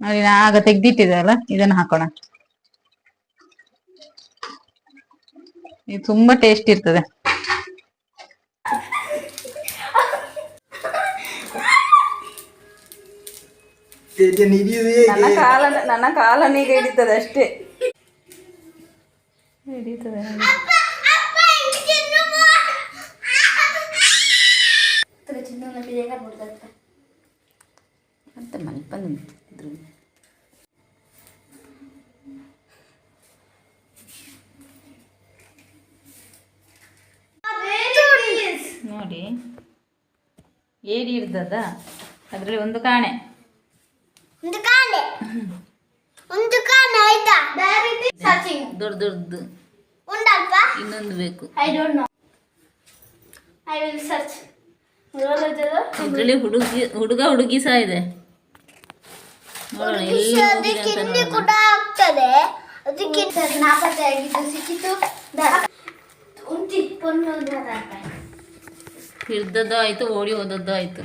ನೋಡಿ ನಾ ಆಗ ತೆಗ್ದಿಟ್ಟಿದೆ ಅಲ್ಲ, ಇದನ್ನ ಹಾಕೋಣ. ಇದು ತುಂಬಾ ಟೇಸ್ಟ್ ಇರ್ತದೆ. ನನ್ನ ಕಾಲನ್ನ ಈಗ ಹಿಡಿತದೆ ಅಷ್ಟೇ. ಹಿಡಿತದೆ ಅಂತ ಮಲ್ಪ ನಿಂತಿದ್ರು. ನೋಡಿ ಏಡಿ ಇರ್ತದ, ಅದ್ರಲ್ಲಿ ಒಂದು ಕಾಣೆ ದೊಡ್ಡ ದೊಡ್ಡದು ಇನ್ನೊಂದು ಬೇಕು. ಇದ್ರಲ್ಲಿ ಹುಡುಗ ಹುಡುಗಿ ಸಹ ಇದೆ. ನೋಡೋಣ ಹಿಡ್ದದ್ದು ಆಯ್ತು, ಓಡಿ ಹೋದದ್ದು ಆಯ್ತು.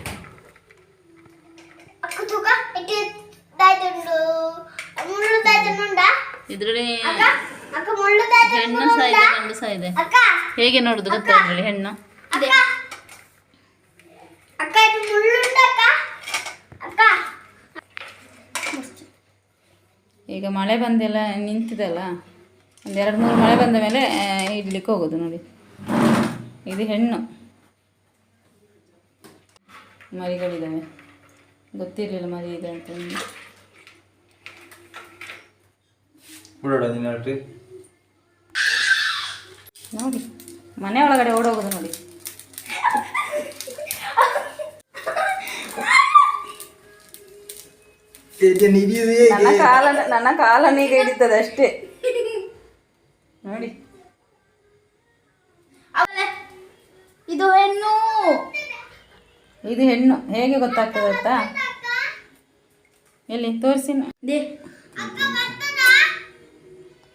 ಇದ್ರಲ್ಲಿ ಹೆಣ್ಣು ಸಹ ಇದೆ, ಗಂಡು ಸಹ ಇದೆ. ಹೇಗೆ ನೋಡುದು ಗೊತ್ತಾ ಇದ್ರಲ್ಲಿ ಹೆಣ್ಣು? ಈಗ ಮಳೆ ಬಂದೆಲ್ಲ ನಿಂತಿದಲ್ಲ, ಒಂದು 2-3 ಮಳೆ ಬಂದ ಮೇಲೆ ಇಡ್ಲಿಕ್ಕೆ ಹೋಗೋದು. ನೋಡಿ ಇದು ಹೆಣ್ಣು, ಮರಿಗಳಿದ್ದಾವೆ. ಗೊತ್ತಿರಲಿಲ್ಲ ಮರಿ ಇದೆ ಅಂತ. ನೋಡಿ ಮನೆ ಒಳಗಡೆ ಓಡೋಗೋದು ನೋಡಿ. ನನ್ನ ಕಾಲನ್ನ ಈಗ ಹಿಡಿತದೆ ಅಷ್ಟೇ. ನೋಡಿ ಇದು ಹೆಣ್ಣು, ಇದು ಹೆಣ್ಣು. ಹೇಗೆ ಗೊತ್ತಾಗ್ತದೆ ಗೊತ್ತಾ? ಎಲ್ಲಿ ತೋರಿಸಿ.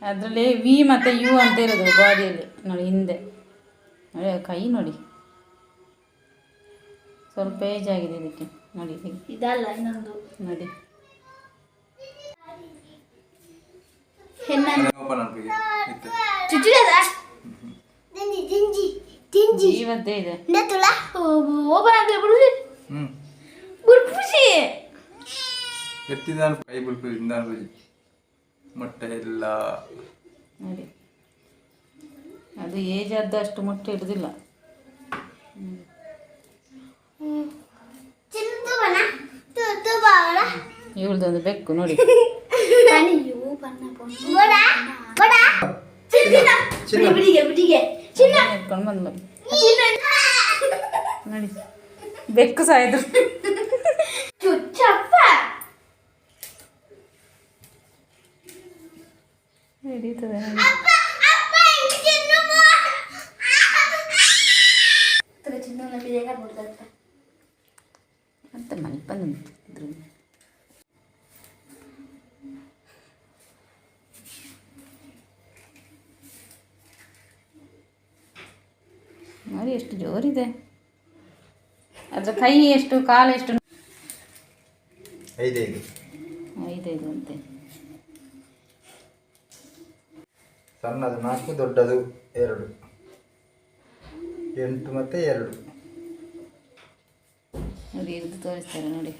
ಅದರಲ್ಲಿ ವಿ ಮತ್ತು ಯು ಅಂತ ಇರೋದು ಬಾಡಿಯಲ್ಲಿ ನೋಡಿ, ಹಿಂದೆ ನೋಡಿ. ಕೈ ನೋಡಿ ಸ್ವಲ್ಪ ಏಜ್ ಆಗಿದೆ ಇದಕ್ಕೆ. ನೋಡಿ ಇದಲ್ಲ ಇನ್ನೊಂದು ನೋಡಿ. ಜೀವದ್ದೇ ಇದೆ. ಮೊಟ್ಟೆ ಎಲ್ಲ ನೋಡಿ, ಅದು ಏಜ್ ಆದ ಅಷ್ಟು ಮೊಟ್ಟೆ ಇಡುದಿಲ್ಲ. ಇವಳದೊಂದು ಬೆಕ್ಕು ನೋಡಿ. ಇಟ್ಕೊಂಡು ಬಂದು ನೋಡಿ, ಬೆಕ್ಕು ಸಹ ಇದ್ರು. ಹಿಡಿತದೆ ಅಂತ ಮಲ್ಪ ನಿಂತಿದ್ರು. ನೋಡಿ ಎಷ್ಟು ಜೋರಿದೆ. ಅದ್ರ ಕೈ ಎಷ್ಟು, ಕಾಲು ಎಷ್ಟು? 5 ಅಂತೆ. ಸಣ್ಣದು 4, ದೊಡ್ಡದು 2, 8 ಮತ್ತು 2. ನೋಡಿ ಇದು ತೋರಿಸ್ತಾರೆ ನೋಡಿ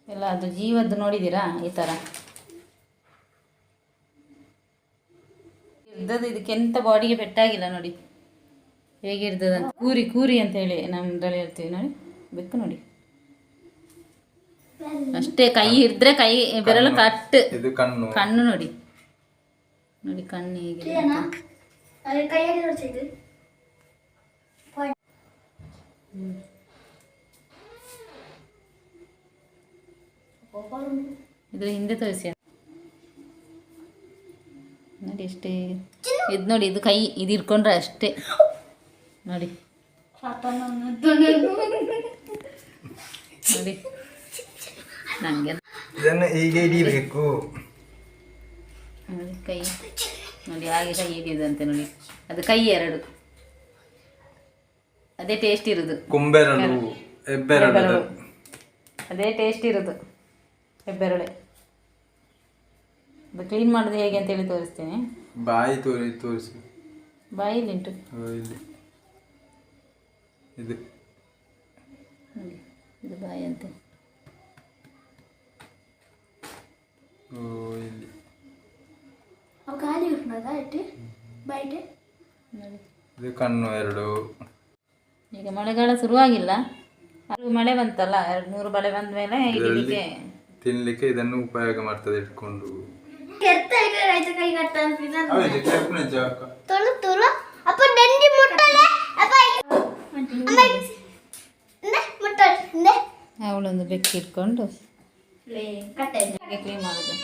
ಎಲ್ಲ. ಅದು ಜೀವದ್ದು ನೋಡಿದ್ದೀರಾ ಈ ಥರ ಇದ್ದದ್ದು. ಇದಕ್ಕೆಂತ ಬಾಡಿಗೆ ಪೆಟ್ಟಾಗಿಲ್ಲ ನೋಡಿ ಹೇಗೆ ಇರ್ತದೆ. ಕೂರಿ ಕೂರಿ ಅಂತ ಹೇಳಿ ನಮ್ಮದ್ರಲ್ಲಿ ಹೇಳ್ತೀವಿ ನೋಡಿ. ಬೆಕ್ಕು ನೋಡಿ ಅಷ್ಟೇ. ಕೈ ಹಿಡಿದ್ರೆ ಕೈ ಬೆರಳು ಕಟ್. ಕಣ್ಣು ನೋಡಿ ನೋಡಿ, ಕಣ್ಣು ಹೇಗಿದೆ. ಇದ್ರ ಹಿಂದೆ ತೋರಿಸಿ ನೋಡಿ. ಅಷ್ಟೇ ಇದು ನೋಡಿ. ಇದು ಕೈ ಇದು ಇಟ್ಕೊಂಡ್ರೆ ಅಷ್ಟೇ ನೋಡಿ. ನೋಡಿ ನನಗೆ ಇದನ್ನು ಹೀಗೆ ಹಿಡಿಬೇಕು ನೋಡಿ. ಕೈ ನೋಡಿ ಹಾಗೆ ಕೈ ಹಿಡಿಯೋದಂತೆ ನೋಡಿ. ಅದು ಕೈ 2, ಅದೇ ಟೇಸ್ಟ್ ಇರೋದು. ಕೊಂಬೆರಳು, ಹೆಬ್ಬೆರಳು. ಅದೇ ಟೇಸ್ಟ್ ಇರೋದು ಹೆಬ್ಬೆರಳೆ. ಅದು ಕ್ಲೀನ್ ಮಾಡೋದು ಹೇಗೆ ಅಂತೇಳಿ ತೋರಿಸ್ತೀನಿ. ಬಾಯಿ ತೋರಿಸಿ. ಬಾಯಿಲಿಂಟು ಇಲ್ಲಿ ಇದು ನೋಡಿ, ಇದು ಬಾಯಿ ಅಂತೆ. ಇಲ್ಲಿ ಖಾಲಿ ಉಂಟದ ಇಟ್ಟು ಬೈಟ್ ನೋಡಿ. ಇದು ಕಣ್ಣು ಎರಡು. ಈಗ ಮಳೆಗಾಲ ಶುರುವಾಗಿಲ್ಲ, ಅದು ಮಳೆ ಬಂತಲ್ಲ, 2-3 ಮಳೆ ಬಂದ ಮೇಲೆ ಇದಕ್ಕೆ ತಿನ್ಲಿಕ್ಕೆ ಇದನ್ನು ಉಪಯೋಗ ಮಾಡ್ತದೆ ಇಟ್ಕೊಂಡು. ಅವಳೊಂದು ಬೆಕ್ಕಿಟ್ಕೊಂಡು ಕ್ಲೀನ್ ಮಾಡೋದು.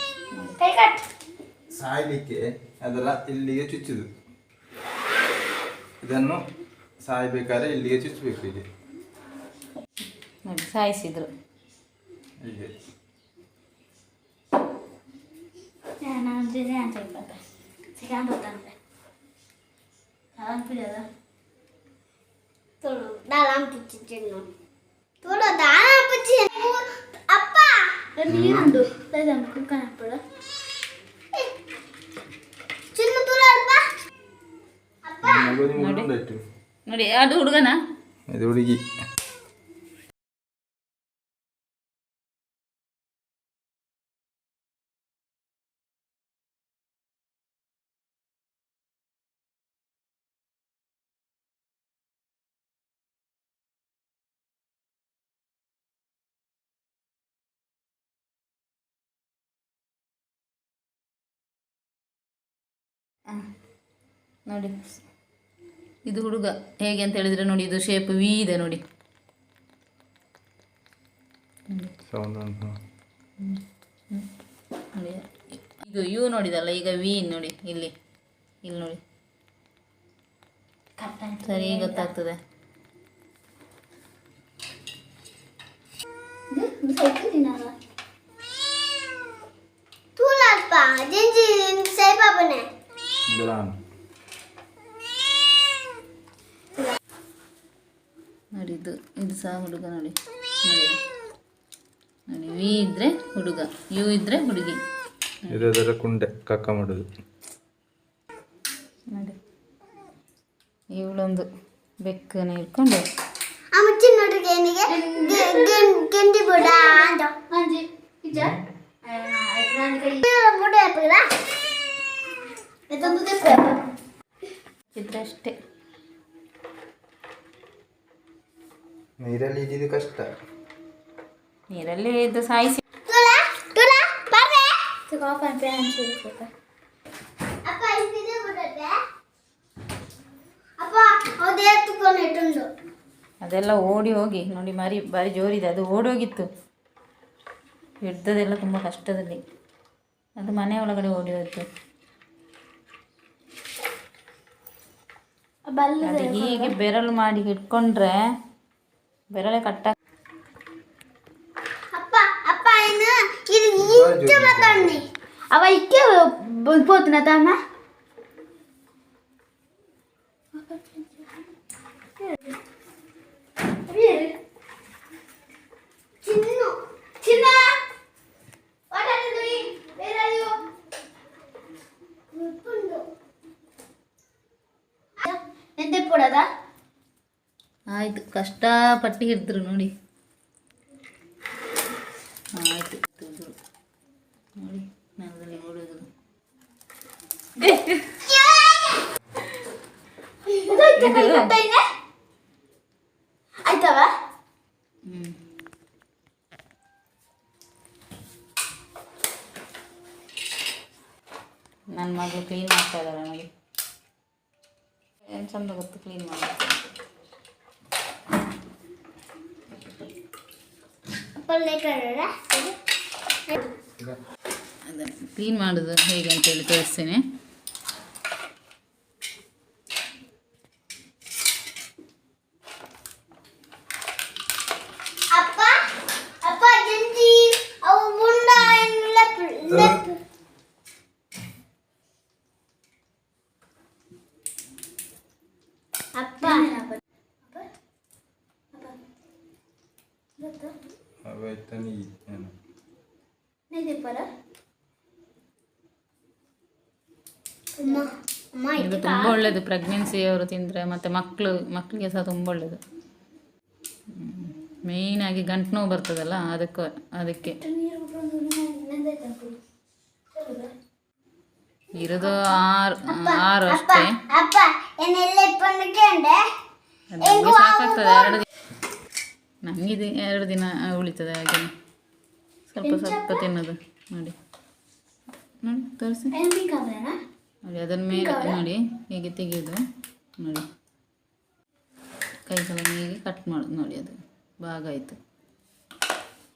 ಸಾಯ್ಲಿಕ್ಕೆ ಅದೆಲ್ಲ ಇಲ್ಲಿಗೆ ಚುಚ್ಚುದು. ಇದನ್ನು ಸಾಯ್ಬೇಕಾದ್ರೆ ಇಲ್ಲಿಗೆ ಚುಚ್ಚಬೇಕು. ಹೀಗೆ ನೋಡಿ ಸಾಯಿಸಿದ್ರು. ಹೀಗೆ ನೀರುಂಡು ಕುಕ್ಕನಪ್ಪಳ ನೋಡಿ, ಅದು ಹುಡುಗನ, ಇದು ಹುಡುಗಿ. ನೋಡಿ ಇದು ಹುಡುಗ. ಹೇಗೆ ಅಂತ ಹೇಳಿದರೆ ನೋಡಿ, ಇದು ಶೇಪ್ ವಿ ಇದೆ ನೋಡಿ. ನೋಡಿ ಇದು ಯು ನೋಡಿದಲ್ಲ, ಈಗ ವಿ ನೋಡಿ, ಇಲ್ಲಿ ನೋಡಿ, ಸರಿ ಗೊತ್ತಾಗ್ತದೆ. ನೋಡಿ ಇದು ಸಹ ಹುಡುಗ ನೋಡಿ. ನೋಡಿ ವಿ ಇದ್ರೆ ಹುಡುಗ, ಯು ಇದ್ರೆ ಹುಡುಗಿ. ಇದರ ಕುಂಡೆ ಕಕ್ಕ ಮಾಡೋದು ನೋಡಿ. ಇವಳೊಂದು ಬೆಕ್ಕನ್ನು ಇಟ್ಕೊಂಡು ಇದ್ರಷ್ಟೇ. ನೀರಲ್ಲಿ ಇದ್ದಿದ್ದು ಕಷ್ಟ. ನೀರಲ್ಲಿ ಇದು ಸಾಯಿಸಿ ಅದೆಲ್ಲ ಓಡಿ ಹೋಗಿ ನೋಡಿ, ಬಾರಿ ಜೋರಿದೆ. ಅದು ಓಡೋಗಿತ್ತು, ಹಿಡ್ದದೆಲ್ಲ ತುಂಬ ಕಷ್ಟದಲ್ಲಿ. ಅದು ಮನೆ ಒಳಗಡೆ ಓಡಿ ಹೋಯ್ತು. ಅದು ಹೀಗೆ ಬೆರಳು ಮಾಡಿ ಇಟ್ಕೊಂಡ್ರೆ ಬೆರಳೆ ಕಟ್ಟ. ಅವ ಇಕ್ಕೆ పోతున్నా ತಾಮ ಆಯ್ತು, ಕಷ್ಟಪಟ್ಟು ಹಿಡಿದ್ರು ನೋಡಿ. ಆಯ್ತು ನೋಡಿ, ನೆಲದಲ್ಲಿ ಓಡೋದು. ಆಯ್ತವ ನನ್ನ ಮಗಳು ಕ್ಲೀನ್ ಮಾಡ್ತಾ ಇದ್ದಾಳೆ ನೋಡಿ. ಏನು ಚಂದ ಗೊತ್ತು ಕ್ಲೀನ್ ಮಾಡೋದು. ಅದನ್ನು ಕ್ಲೀನ್ ಮಾಡೋದು ಹೇಗೆ ಅಂತೇಳಿ ತೋರಿಸ್ತೀನಿ. ಹುಡುಗಿ ಏನು ನೀದಿಪ್ಪರ ಅಮ್ಮ ಇದು ತುಂಬ ಒಳ್ಳೆಯದು ಪ್ರೆಗ್ನೆನ್ಸಿ ಅವರು ತಿಂದರೆ, ಮತ್ತು ಮಕ್ಕಳಿಗೆ ಸಹ ತುಂಬ ಒಳ್ಳೆಯದು. ಮೇಯ್ನಾಗಿ ಗಂಟು ನೋವು ಬರ್ತದಲ್ಲ, ಅದಕ್ಕೆ ಇರೋದು ಆರು ಅಷ್ಟೇ. ಅಪ್ಪ ಏನೆಲ್ಲ ಇಪ್ಪಂದಕ್ಕೆ ನಮಗೆ ಸಾಕಾಗ್ತದೆ 2 ದಿನ, ನನಗಿದು 2 ದಿನ ಉಳಿತದೆ. ಹಾಗೆ ಸ್ವಲ್ಪ ಸ್ವಲ್ಪ ತಿನ್ನೋದು ನೋಡಿ ತೋರಿಸಿ ನೋಡಿ, ಅದನ್ನ ಮೇಲೆ ನೋಡಿ ಹೀಗೆ ತೆಗೆಯೋದು ನೋಡಿ, ಕೈ ಸಲ ಹೀಗೆ ಕಟ್ ಮಾಡೋದು ನೋಡಿ, ಅದು ಭಾಗ ಆಯಿತು.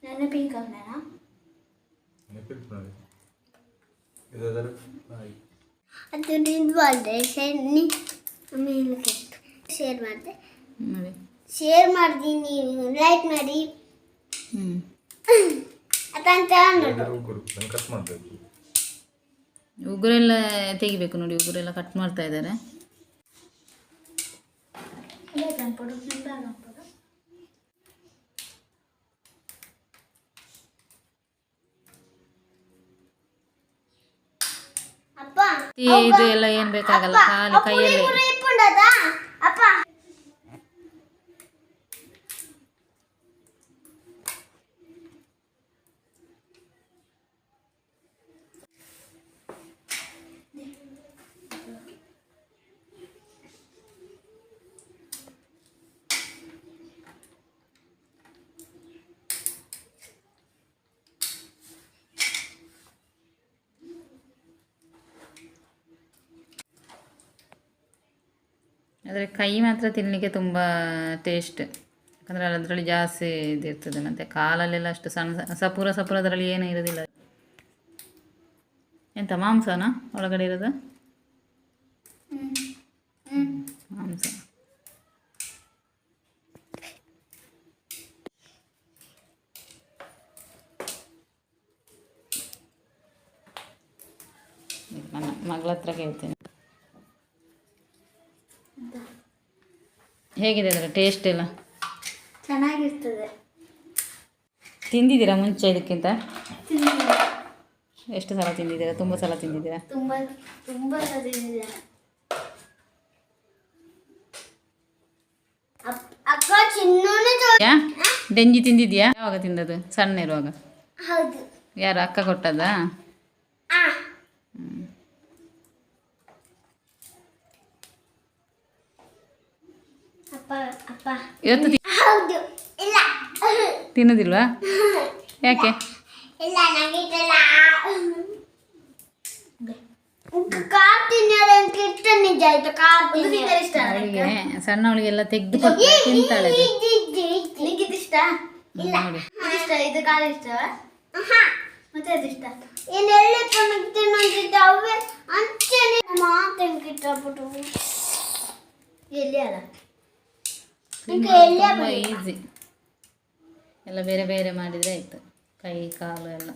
ನನ್ನ ಪಿಂಕ್ ಅವನೇನಾ ಅದು ನಿಂದು ಶೇರ್ ಮಾಡಿದೆ ನೋಡಿ, ಶೇರ್ ಮಾಡಿದ್ದೀನಿ, ಲೈಕ್ ಮಾಡಿ ಅದಂತ ಕಟ್ ಮಾಡಬೇಕು. ಉಗುರೆಲ್ಲ ತೆಗಿಬೇಕು ನೋಡಿ, ಉಗುರೆಲ್ಲ ಕಟ್ ಮಾಡ್ತಾ ಇದ್ದಾರೆ. ಇದು ಎಲ್ಲ ಏನು ಬೇಕಾಗಲ್ಲ, ಖಾಲಿ ಕೈಯಲ್ಲೇ. ಅಪ್ಪ ಆದರೆ ಕೈ ಮಾತ್ರ ತಿನ್ನಲಿಕ್ಕೆ ತುಂಬ ಟೇಸ್ಟ್, ಯಾಕಂದರೆ ಅದರಲ್ಲಿ ಜಾಸ್ತಿ ಇದಿರ್ತದೆ. ಮತ್ತು ಕಾಲಲ್ಲೆಲ್ಲ ಅಷ್ಟು ಸಣ್ಣ ಸಪುರ ಅದರಲ್ಲಿ ಏನೂ ಇರೋದಿಲ್ಲ. ಎಂತ ಮಾಂಸನಾ ಒಳಗಡೆ ಇರೋದು? ಮಾಂಸ. ನನ್ನ ಮಗಳ ಹತ್ರ ಕೇಳ್ತೇನೆ ಹೇಗಿದೆ ಅದರ ಟೇಸ್ಟ್ ಎಲ್ಲ. ಚೆನ್ನಾಗಿರ್ತದೆ. ತಿಂದಿದ್ದೀರಾ ಮುಂಚೆ ಇದಕ್ಕಿಂತ? ಎಷ್ಟು ಸಲ ತಿಂದಿದ್ದೀರಾ? ತುಂಬ ಸಲ ತಿಂದಿದ್ದೀರಾ? ತುಂಬ ಸಲ ತಿಂದಿದ್ದೇನೆ. ಅಕ್ಕ ಚಿನ್ನೂನು ಡೆಂಜಿ ತಿಂದಿದ್ಯಾ? ಯಾವಾಗ ತಿಂದದ್ದು? ಸಣ್ಣ ಇರುವಾಗ? ಹೌದು. ಯಾರು ಅಕ್ಕ ಕೊಟ್ಟದ್ದಾ? ಇವತ್ತು ಹೌದು. ಇಲ್ಲ ತಿನ್ನೋದಿಲ್ವಾ? ಯಾಕೆ? ಇಲ್ಲ ಕಾರ್ ತಿನ್ನೋದಂತ ಇಷ್ಟ ನಿಜ ಆಯ್ತು. ಕಾರ್ ತಿನ್ನೋದು ಇಷ್ಟ ಅವಳಿಗೆ, ಸಣ್ಣವಳಿಗೆಲ್ಲ ತೆಗೆದು ಕೊಟ್ಟರೆ ತಿಂತಾಳೆ. ನಿಂಗೆ ಇಷ್ಟ? ಇಲ್ಲ ಇಷ್ಟ. ಇದು ಕಾರ್ ಇಷ್ಟ ಮತ್ತೆ ಅದು ಇಷ್ಟ. ಏನೆಲ್ಲ ತಿನ್ನೋದಿದ್ದ ಅವೇ ಅಂಚೆನೆ ಮಾತಂಗೆ ಇಷ್ಟಪಟ್ಟು ಎಲ್ಲಿ ಅಲ್ಲ ತುಂಬ ಈಸಿ. ಎಲ್ಲ ಬೇರೆ ಬೇರೆ ಮಾಡಿದರೆ ಆಯಿತು, ಕೈ ಕಾಲು ಎಲ್ಲ.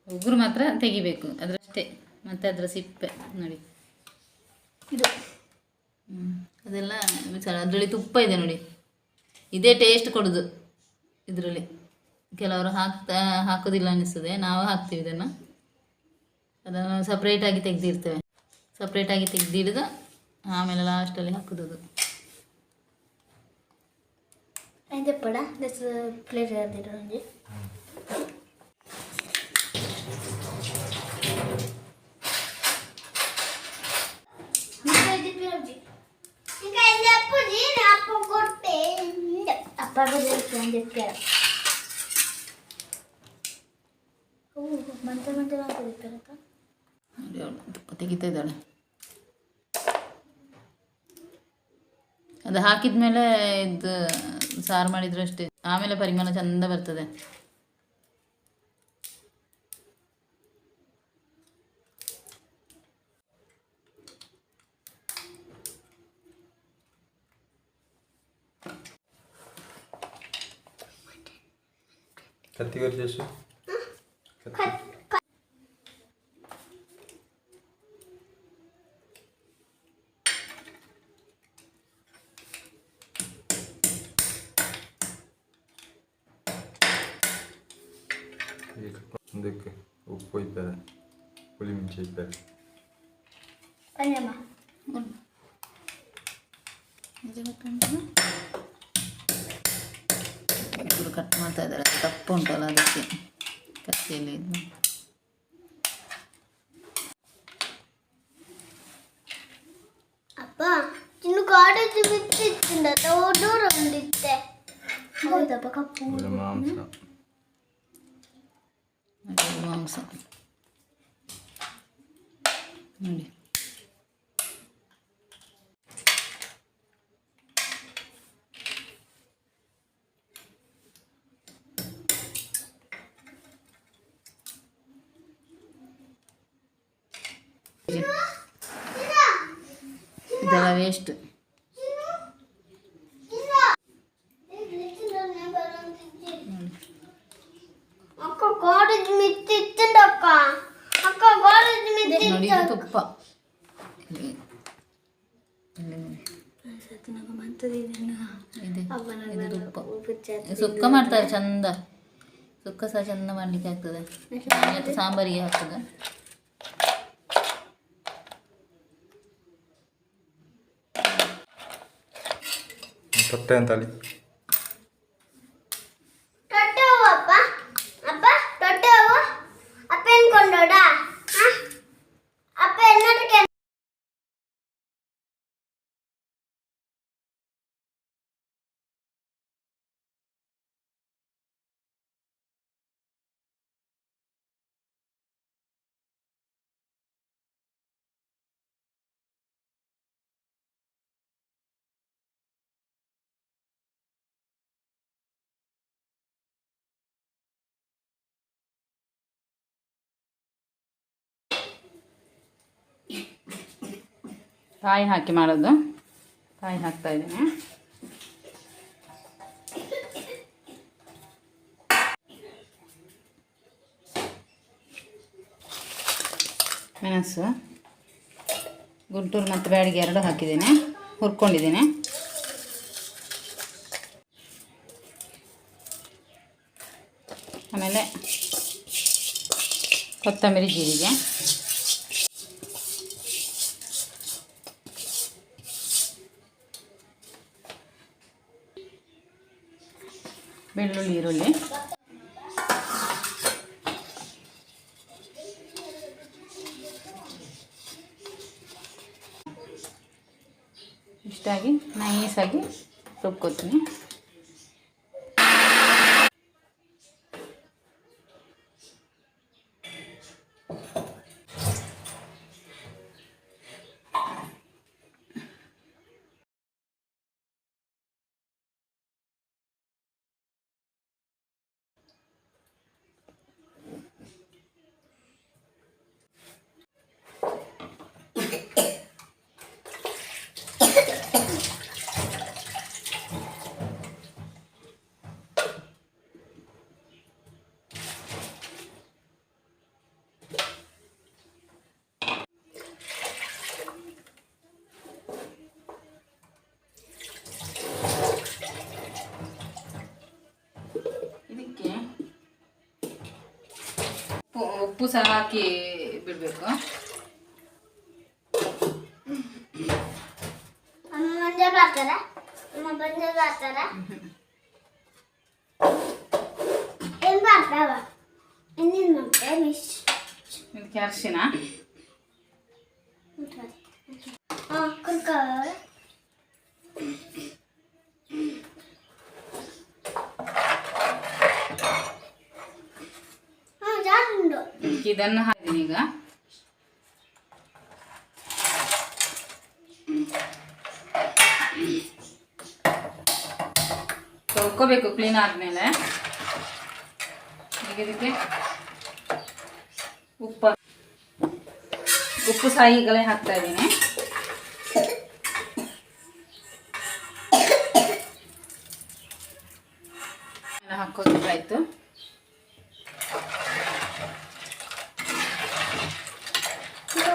ಉಗುರು ಮಾತ್ರ ತೆಗಿಬೇಕು ಅದರಷ್ಟೇ, ಮತ್ತು ಅದರ ಸಿಪ್ಪೆ ನೋಡಿ ಇದು ಅದೆಲ್ಲ ಅದರಲ್ಲಿ ತುಪ್ಪ ಇದೆ ನೋಡಿ, ಇದೇ ಟೇಸ್ಟ್ ಕೊಡೋದು ಇದರಲ್ಲಿ. ಕೆಲವರು ಹಾಕೋದಿಲ್ಲ ಅನ್ನಿಸ್ತದೆ, ನಾವು ಹಾಕ್ತೀವಿ ಇದನ್ನು. ಅದನ್ನು ಸಪ್ರೇಟಾಗಿ ತೆಗೆದಿರ್ತೇವೆ, ಸಪ್ರೇಟಾಗಿ ತೆಗೆದಿಡಿದು ಆಮೇಲೆ ಲಾಸ್ಟಲ್ಲಿ ಹಾಕೋದು. Ini pada das plate ada di dalam. Ini apa sih? Apa korte? Apa betul yang dia? Mantul apa itu? ತೆಗಿತಾ ಇದ್ದಾಳೆ. ಅದು ಹಾಕಿದ ಮೇಲೆ ಇದು ಸಾರು ಮಾಡಿದ್ರೆ ಅಷ್ಟೇ, ಆಮೇಲೆ ಪರಿಮಳ ಚಂದ ಬರ್ತದೆ. ಕತ್ತಿ ವರ್ಷ ಇದಕ್ಕೆ ಉಪ್ಪು ಇದ್ದಾರೆ, ಹುಳಿ ಮೆಣಸು ಇದ್ದಾರೆ. ಅಲ್ಲಮ್ಮ ಇಬ್ಬರು ಕಟ್ ಮಾಡ್ತಾ ಇದ್ದಾರೆ, ತಪ್ಪು ಉಂಟಲ್ಲ ಅದಕ್ಕೆ ಕತ್ತಿಯಲ್ಲಿ ಇದು. ಅಪ್ಪ ಇನ್ನು ಕಾಡದ್ದು ಬಿತ್ತಿತ್ತಿಂದ ದೂರ ಬಂದಿತ್ತೆ. ಹೌದಪ್ಪ ಕಪ್ಪು ಇದು ಮಾಂಸ. ಅದು ಮಾಂಸ ನೋಡಿ. ಇದೆಲ್ಲ ವೇಸ್ಟ್. ಅಕ್ಕ ಕಾಡದ್ದು ಮಿತ್ತಿತ್ತಂದಕ್ಕ. ಅಕ್ಕ ಕಾಡದ್ದು ನೋಡಿ ಮಿತ್ತಿತ್ತ. ಇದು ತುಪ್ಪ. ಇದೆ ಇದು ತುಪ್ಪ. ಸುಕ್ಕ ಮಾಡ್ತಾರೆ ಚಂದ, ಸುಕ್ಕ ಸಹ ಚಂದ ಮಾಡಲಿಕ್ಕೆ ಆಗ್ತದೆ. ಮತ್ತು ಸಾಂಬಾರಿಗೆ ಹಾಕ್ತದೆ. ತೊಟ್ಟೆ ಅಂತ ಅಲ್ಲಿ ತೊಟ್ಟೆ ಹೂವು ಅಪ್ಪ. ಅಪ್ಪ ತೊಟ್ಟೆ ಹೂವು ಅಪ್ಪ ಎನ್ಕೊಂಡೋಡ. ಅಪ್ಪ ಎನ್ನದಕ್ಕೆ ಕಾಯಿ ಹಾಕಿ ಮಾಡೋದು. ಕಾಯಿ ಹಾಕ್ತಾ ಇದ್ದೀನಿ. ಮೆಣಸು, ಗುಂಟೂರು ಮತ್ತು ಬ್ಯಾಡಿಗೆ ಎರಡು ಹಾಕಿದ್ದೀನಿ, ಹುರ್ಕೊಂಡಿದ್ದೀನಿ. ಆಮೇಲೆ ಕೊತ್ತಂಬರಿ, ಜೀರಿಗೆ, ಬೆಳ್ಳುಳ್ಳಿ, ಈರುಳ್ಳಿ, ಇಷ್ಟಾಗಿ ನೈಸಾಗಿ ರುಬ್ಕೋತೀನಿ. ಉಪ್ಪು ಸಹ ಹಾಕಿ ಬಿಡಬೇಕು. ಮಂಜ ಬರ್ತಾರ, ಅಮ್ಮ ಬಂಜ ಬರ್ತಾರ. ಏನ್ ಬರ್ತಾವ ಇನ್ನೇನು ಮಾಡ್ತೆ ಮಿಸ್. ಇದಕ್ಕೆ ಅರಿಶಿನ, ಕುರ್ಕ ಜಾರುಂಡು. ಇದನ್ನು ಹಾಕಿದ್ದೀನಿ. ಈಗ ತೊಳ್ಕೋಬೇಕು ಕ್ಲೀನ್ ಆದಮೇಲೆ. ಈಗ ಇದಕ್ಕೆ ಉಪ್ಪು ಸಹ ಈಗಲೇ ಹಾಕ್ತಾ ಇದ್ದೀನಿ. ಹಾಕೋದಾಯ್ತು.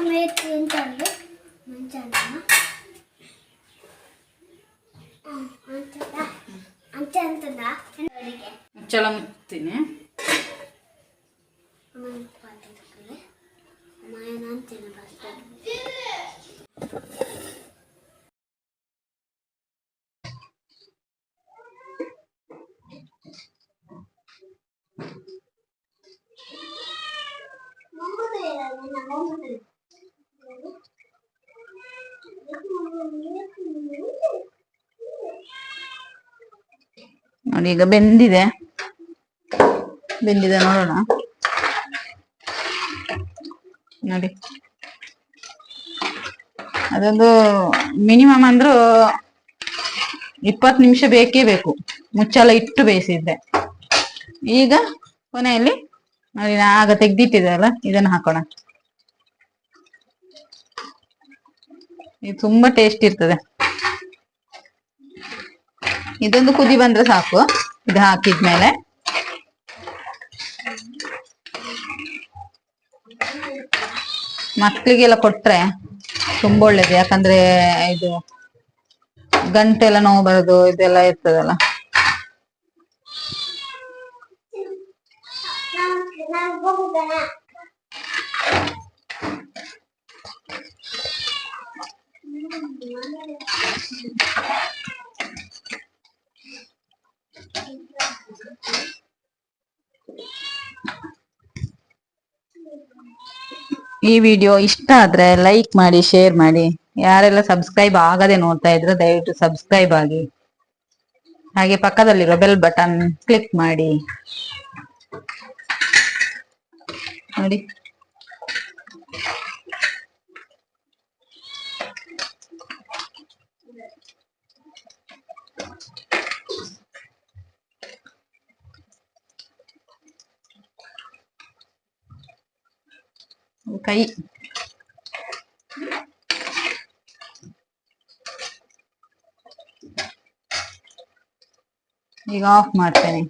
ಮೇಥಿ ಅಂತಂದು ಮಂಚಣ್ಣ ಮುಚ್ಚಳ ಮುಚ್ತೀನಿ. ನೋಡಿ ಈಗ ಬೆಂದಿದೆ ನೋಡೋಣ. ನೋಡಿ ಅದೊಂದು ಮಿನಿಮಮ್ ಅಂದ್ರೂ 20 ನಿಮಿಷ ಬೇಕೇ ಬೇಕು ಮುಚ್ಚಳ ಇಟ್ಟು ಬೇಯಿಸಿದ್ರೆ. ಈಗ ಕೊನೆಯಲ್ಲಿ ನೋಡಿ ಆಗ ತೆಗ್ದಿಟ್ಟಿದಲ್ಲ ಇದನ್ನ ಹಾಕೋಣ. ಇದು ತುಂಬಾ ಟೇಸ್ಟ್ ಇರ್ತದೆ. ಇದೊಂದು ಕುದಿ ಬಂದ್ರೆ ಸಾಕು. ಇದು ಹಾಕಿದ್ಮೇಲೆ ಮಕ್ಕಳಿಗೆಲ್ಲ ಕೊಟ್ರೆ ತುಂಬಾ ಒಳ್ಳೇದು. ಯಾಕಂದ್ರೆ ಇದು ಗಂಟೆಲ್ಲ ನೋವು ಬರೋದು ಇದೆಲ್ಲ ಇರ್ತದಲ್ಲ. ಈ ವಿಡಿಯೋ ಇಷ್ಟ ಆದ್ರೆ ಲೈಕ್ ಮಾಡಿ, ಶೇರ್ ಮಾಡಿ. ಯಾರೆಲ್ಲ ಸಬ್ಸ್ಕ್ರೈಬ್ ಆಗದೆ ನೋಡ್ತಾ ಇದ್ರೆ ದಯವಿಟ್ಟು ಸಬ್ಸ್ಕ್ರೈಬ್ ಆಗಿ. ಹಾಗೆ ಪಕ್ಕದಲ್ಲಿರೋ ಬೆಲ್ ಬಟನ್ ಕ್ಲಿಕ್ ಮಾಡಿ. ನೋಡಿ ಕೈ ಈಗ ಆಫ್ ಮಾಡ್ತೇನೆ.